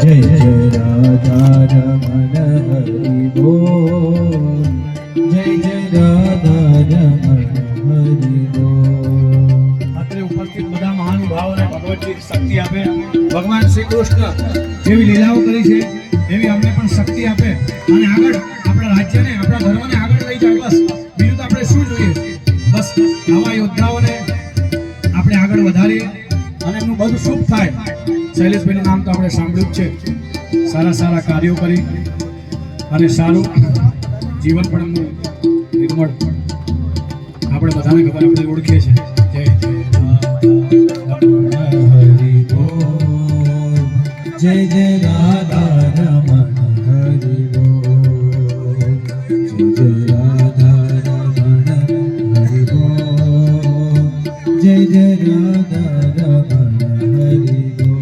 जय जय राधा रमण हरि बोल, जय जय राधा रमण हरि बोल। અત્રે ઉપસ્થિત બધા મહાનુભાવોને ભગવતજી શક્તિ આપે, ભગવાન શ્રી કૃષ્ણ જેવી લીલાઓ કરી છે એવી અમને પણ શક્તિ આપે અને આગળ આપણા રાજ્યને આપણા ધર્મને આગળ લઈ જાય। બસ બીજું તો આપણે શું જોઈએ? બસ આવા યોદ્ધાઓને આપણે આગળ વધારીએ અને એમનું બધું શુભ થાય। શૈલેષભાઈનું નામ તો આપણે સાંભળ્યું જ છે, સારા સારા કાર્યો કરી અને સારું જીવન પણ એમનું નિર્મળ આપણે બધાને ખબર, આપણે ઓળખીએ છીએ। જય જય हरि बोल, जय जय राधा रमण हरि बोल, जय जय राधा रमण हरि बोल, जय जय राधा रमण हरि बोल।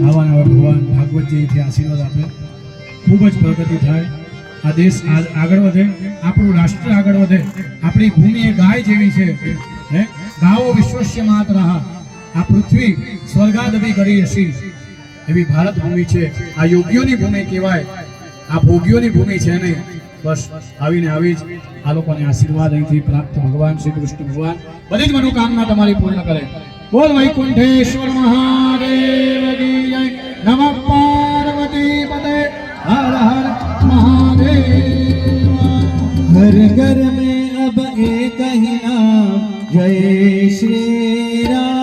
આવા નવા ભગવાન ભાગવતજીથી આશીર્વાદ આપે, ખૂબ જ પ્રગતિ થાય, આ દેશ આગળ વધે, આપણું રાષ્ટ્ર આગળ વધે। આપણી ભૂમિ એ ગાય જેવી છે, હે ગાવો વિશ્વસ્ય માતરઃ, આ પૃથ્વી સ્વર્ગાદપી ગરીયસી, એવી ભારત ભૂમિ છે। આ યોગીઓની ભૂમિ કહેવાય, આ ભોગીઓની ભૂમિ છે નહીં। બસ આવીને આવી જ આ લોકોને આશીર્વાદ અહીંથી પ્રાપ્ત ભગવાન શ્રી કૃષ્ણ ભગવાન બધી જ મનોકામના તમારી પૂર્ણ કરે। બોલ વૈકુંઠેશ્વર મહાદેવ કી જય। નમઃ પાર્વતી પતે, હર હર મહાદેવ। हर घर में अब एक ही नाम, जय श्री राम।